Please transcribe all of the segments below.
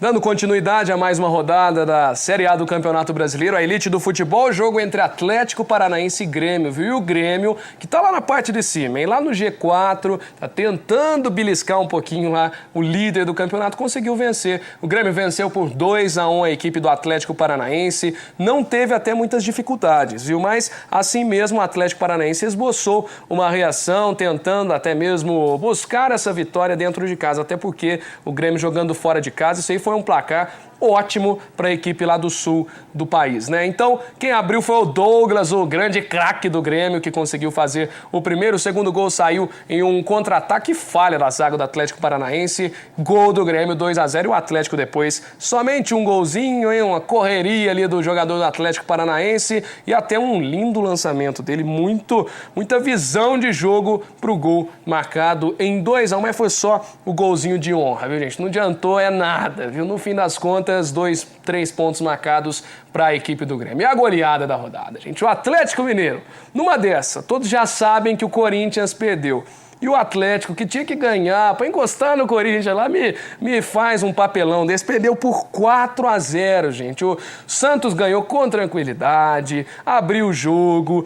Dando continuidade a mais uma rodada da Série A do Campeonato Brasileiro, a elite do futebol, jogo entre Atlético Paranaense e Grêmio, viu? E o Grêmio, que tá lá na parte de cima, hein? Lá no G4, tá tentando beliscar um pouquinho lá o líder do campeonato, conseguiu vencer. O Grêmio venceu por 2-1 a equipe do Atlético Paranaense, não teve até muitas dificuldades, viu? Mas assim mesmo o Atlético Paranaense esboçou uma reação, tentando até mesmo buscar essa vitória dentro de casa, até porque o Grêmio jogando fora de casa, isso aí foi um placar ótimo para a equipe lá do sul do país, né? Então, quem abriu foi o Douglas, o grande craque do Grêmio, que conseguiu fazer o primeiro. O segundo gol saiu em um contra-ataque falha da zaga do Atlético Paranaense. Gol do Grêmio, 2-0. E o Atlético depois, somente um golzinho, hein? Uma correria ali do jogador do Atlético Paranaense e até um lindo lançamento dele. Muita visão de jogo pro gol marcado em 2-1, mas foi só o golzinho de honra, viu, gente? Não adiantou nada, viu? No fim das contas, 3 pontos marcados para a equipe do Grêmio. E a goleada da rodada, gente. O Atlético Mineiro, numa dessa, todos já sabem que o Corinthians perdeu. E o Atlético, que tinha que ganhar, para encostar no Corinthians lá, me faz um papelão desse. Perdeu por 4-0, gente. O Santos ganhou com tranquilidade, abriu o jogo.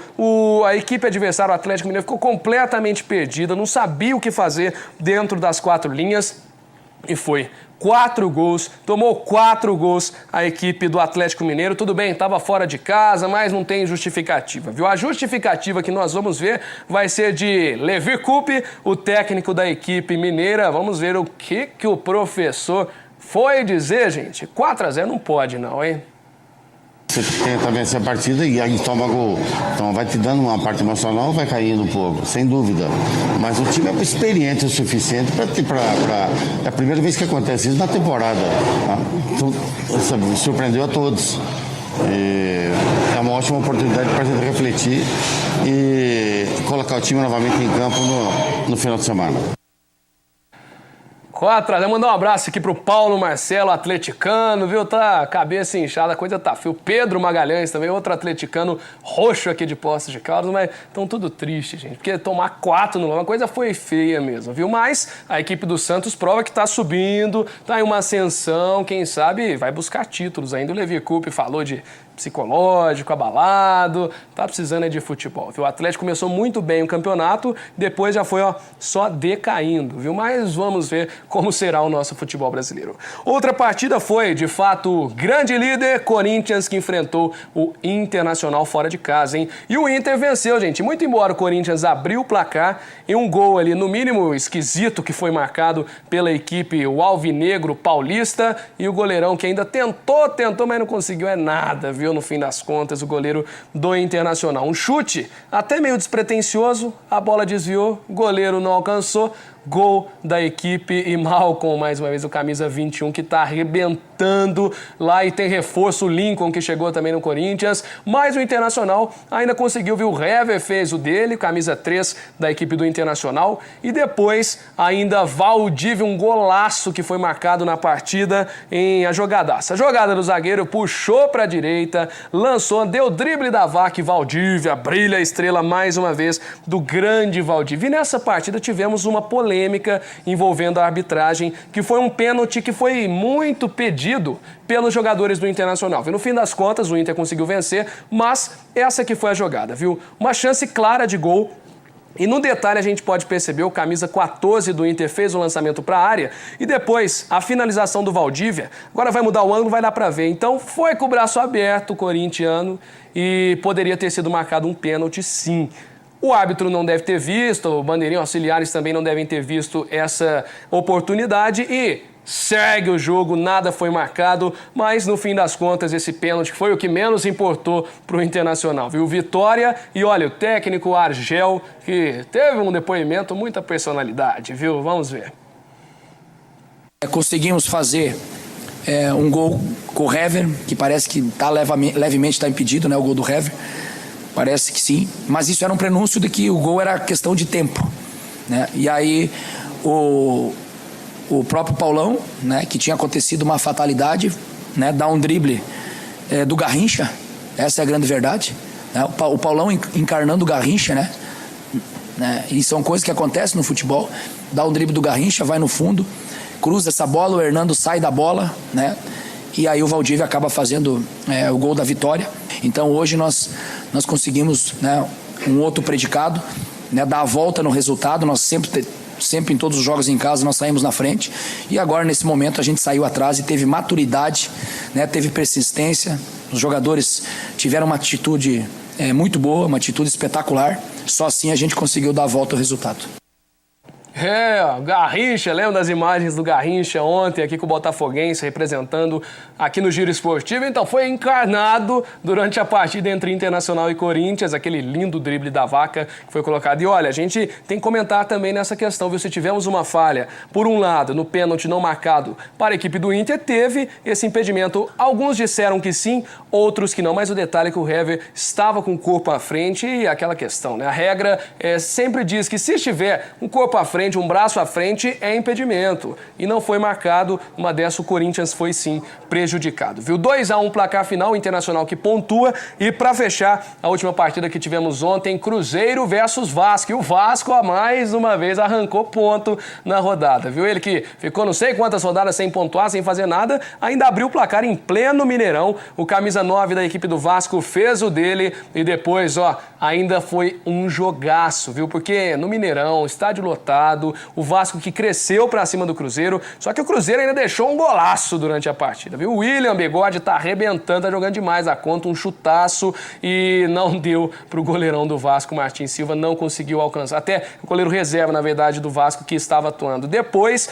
A equipe adversária, o Atlético Mineiro, ficou completamente perdida, não sabia o que fazer dentro das 4 linhas. E foi 4 gols, tomou 4 gols a equipe do Atlético Mineiro. Tudo bem, estava fora de casa, mas não tem justificativa, viu? A justificativa que nós vamos ver vai ser de Levi Coupe, o técnico da equipe mineira. Vamos ver o que o professor foi dizer, gente. 4-0 não pode não, hein? Você tenta vencer a partida e aí toma gol. Então vai te dando uma parte emocional, vai caindo um pouco, sem dúvida. Mas o time é experiente o suficiente para é a primeira vez que acontece isso na temporada. Tá? Então, sabe, surpreendeu a todos. E é uma ótima oportunidade para a gente refletir e colocar o time novamente em campo no final de semana. 4-0. Mandar um abraço aqui pro Paulo Marcelo, atleticano, viu? Tá cabeça inchada, a coisa tá feia. O Pedro Magalhães também, outro atleticano roxo aqui de Poços de Caldas, mas estão tudo triste, gente, porque tomar 4 no uma coisa foi feia mesmo, viu? Mas a equipe do Santos prova que tá subindo, tá em uma ascensão, quem sabe vai buscar títulos ainda. O Levi Coupe falou de psicológico, abalado, tá precisando de futebol, viu? O Atlético começou muito bem o campeonato, depois já foi só decaindo, viu? Mas vamos ver como será o nosso futebol brasileiro. Outra partida foi, de fato, o grande líder Corinthians, que enfrentou o Internacional fora de casa, hein? E o Inter venceu, gente. Muito embora o Corinthians abriu o placar em um gol ali, no mínimo esquisito, que foi marcado pela equipe, o Alvinegro Paulista, e o goleirão que ainda tentou, mas não conseguiu nada, viu? No fim das contas, o goleiro do Internacional. Um chute até meio despretensioso, a bola desviou, o goleiro não alcançou. Gol da equipe e Malcom, mais uma vez, o camisa 21, que tá arrebentando lá, e tem reforço, o Lincoln, que chegou também no Corinthians, mas o Internacional ainda conseguiu, viu? O Hever fez o dele, camisa 3 da equipe do Internacional, e depois ainda Valdívia, um golaço que foi marcado na partida em a jogadaça. A jogada do zagueiro puxou pra direita, lançou, deu drible da vaca e Valdívia, brilha a estrela mais uma vez do grande Valdívia. E nessa partida tivemos uma polêmica envolvendo a arbitragem, que foi um pênalti que foi muito pedido pelos jogadores do Internacional. No fim das contas, o Inter conseguiu vencer, mas essa que foi a jogada, viu? Uma chance clara de gol. E no detalhe a gente pode perceber, o camisa 14 do Inter fez o lançamento para a área e depois a finalização do Valdívia. Agora vai mudar o ângulo, vai dar para ver. Então foi com o braço aberto o corintiano e poderia ter sido marcado um pênalti, sim. O árbitro não deve ter visto, o bandeirinho, auxiliares também não devem ter visto essa oportunidade e segue o jogo, nada foi marcado, mas no fim das contas esse pênalti foi o que menos importou para o Internacional, viu? Vitória e olha, o técnico Argel, que teve um depoimento, muita personalidade, viu? Vamos ver. Conseguimos fazer um gol com o Hever, que parece que levemente está impedido, né? O gol do Hever. Parece que sim, mas isso era um prenúncio de que o gol era questão de tempo, né? E aí o próprio Paulão, né, que tinha acontecido uma fatalidade, né, dá um drible do Garrincha, essa é a grande verdade, né? O Paulão encarnando o Garrincha, né? E são coisas que acontecem no futebol, dá um drible do Garrincha, vai no fundo, cruza essa bola, o Hernando sai da bola, né? E aí o Valdívia acaba fazendo o gol da vitória. Então hoje nós conseguimos, né, um outro predicado, né, dar a volta no resultado. Nós sempre em todos os jogos em casa nós saímos na frente, e agora nesse momento a gente saiu atrás e teve maturidade, né, teve persistência. Os jogadores tiveram uma atitude muito boa, uma atitude espetacular. Só assim a gente conseguiu dar a volta ao resultado. Garrincha, lembra das imagens do Garrincha ontem aqui com o Botafoguense representando aqui no Giro Esportivo? Então foi encarnado durante a partida entre Internacional e Corinthians, aquele lindo drible da Vaca que foi colocado. E olha, a gente tem que comentar também nessa questão, viu? Se tivemos uma falha, por um lado, no pênalti não marcado para a equipe do Inter, teve esse impedimento. Alguns disseram que sim, outros que não, mas o detalhe é que o Hever estava com o corpo à frente e aquela questão, né? A regra sempre diz que se estiver um corpo à frente, um braço à frente, é impedimento. E não foi marcado. Uma dessa, o Corinthians foi sim prejudicado. Viu? 2-1 placar final, o Internacional que pontua. E para fechar a última partida que tivemos ontem, Cruzeiro versus Vasco. E o Vasco, mais uma vez, arrancou ponto na rodada. Viu? Ele que ficou não sei quantas rodadas sem pontuar, sem fazer nada, ainda abriu o placar em pleno Mineirão. O camisa 9 da equipe do Vasco fez o dele e depois, ainda foi um jogaço, viu? Porque no Mineirão, estádio lotado, o Vasco que cresceu pra cima do Cruzeiro, só que o Cruzeiro ainda deixou um golaço durante a partida, viu? O William Bigode tá arrebentando, tá jogando demais a conta, um chutaço, e não deu pro goleirão do Vasco, Martin Silva, não conseguiu alcançar, até o goleiro reserva, na verdade, do Vasco que estava atuando. Depois,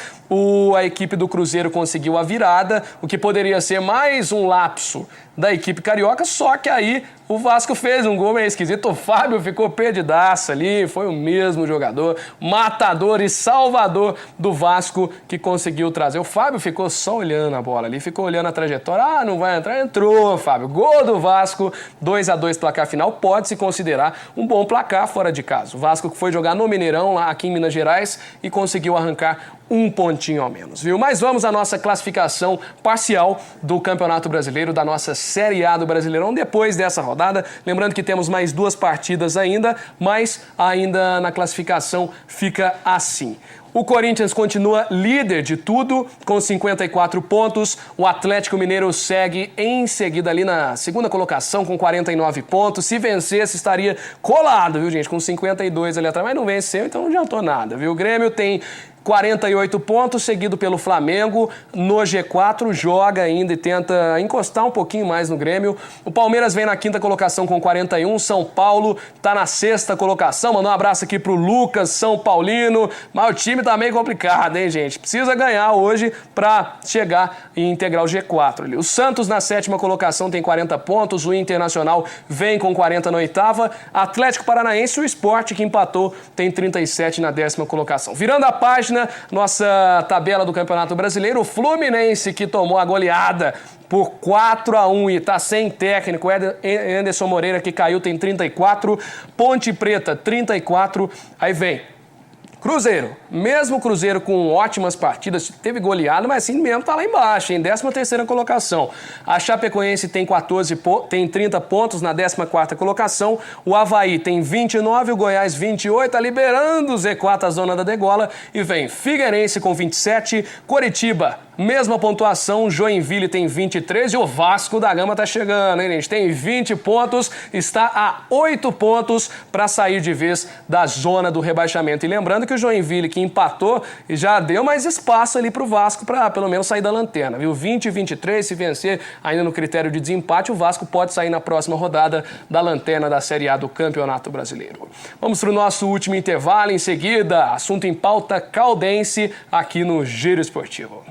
a equipe do Cruzeiro conseguiu a virada, o que poderia ser mais um lapso da equipe carioca, só que aí o Vasco fez um gol meio esquisito, o Fábio ficou perdidaço ali, foi o mesmo jogador, matador e salvador do Vasco que conseguiu trazer. O Fábio ficou só olhando a bola ali, ficou olhando a trajetória, não vai entrar, entrou, Fábio. Gol do Vasco, 2-2 placar final, pode-se considerar um bom placar fora de casa. O Vasco que foi jogar no Mineirão, lá aqui em Minas Gerais, e conseguiu arrancar um pontinho ao menos, viu? Mas vamos à nossa classificação parcial do Campeonato Brasileiro, da nossa Série A do Brasileirão, depois dessa rodada. Lembrando que temos mais 2 partidas ainda, mas ainda na classificação fica assim. O Corinthians continua líder de tudo, com 54 pontos. O Atlético Mineiro segue em seguida ali na segunda colocação, com 49 pontos. Se vencesse, estaria colado, viu, gente? Com 52 ali atrás, mas não venceu, então não adiantou nada, viu? O Grêmio tem 48 pontos, seguido pelo Flamengo no G4, joga ainda e tenta encostar um pouquinho mais no Grêmio. O Palmeiras vem na 5ª colocação com 41, São Paulo tá na 6ª colocação. Mandar um abraço aqui pro Lucas, São Paulino, mas o time tá meio complicado, hein, gente? Precisa ganhar hoje pra chegar e integrar o G4 ali. O Santos na 7ª colocação tem 40 pontos, o Internacional vem com 40 na 8ª, Atlético Paranaense, o Sport que empatou tem 37 na 10ª colocação. Virando a página, nossa tabela do Campeonato Brasileiro, o Fluminense que tomou a goleada por 4-1 e tá sem técnico. Anderson Moreira que caiu tem 34, Ponte Preta 34, aí vem Cruzeiro, mesmo Cruzeiro com ótimas partidas, teve goleado, mas assim mesmo tá lá embaixo, em 13ª colocação. A Chapecoense tem 30 pontos na 14ª colocação, o Avaí tem 29, o Goiás 28, tá liberando o Z4 a zona da degola, e vem Figueirense com 27, Coritiba, mesma pontuação, Joinville tem 23 e o Vasco da Gama tá chegando, hein, gente? Tem 20 pontos, está a 8 pontos para sair de vez da zona do rebaixamento. E lembrando que o Joinville que empatou já deu mais espaço ali pro Vasco para pelo menos sair da lanterna, viu? 20 e 23, se vencer ainda no critério de desempate, o Vasco pode sair na próxima rodada da lanterna da Série A do Campeonato Brasileiro. Vamos pro nosso último intervalo, em seguida, assunto em pauta caldense aqui no Giro Esportivo.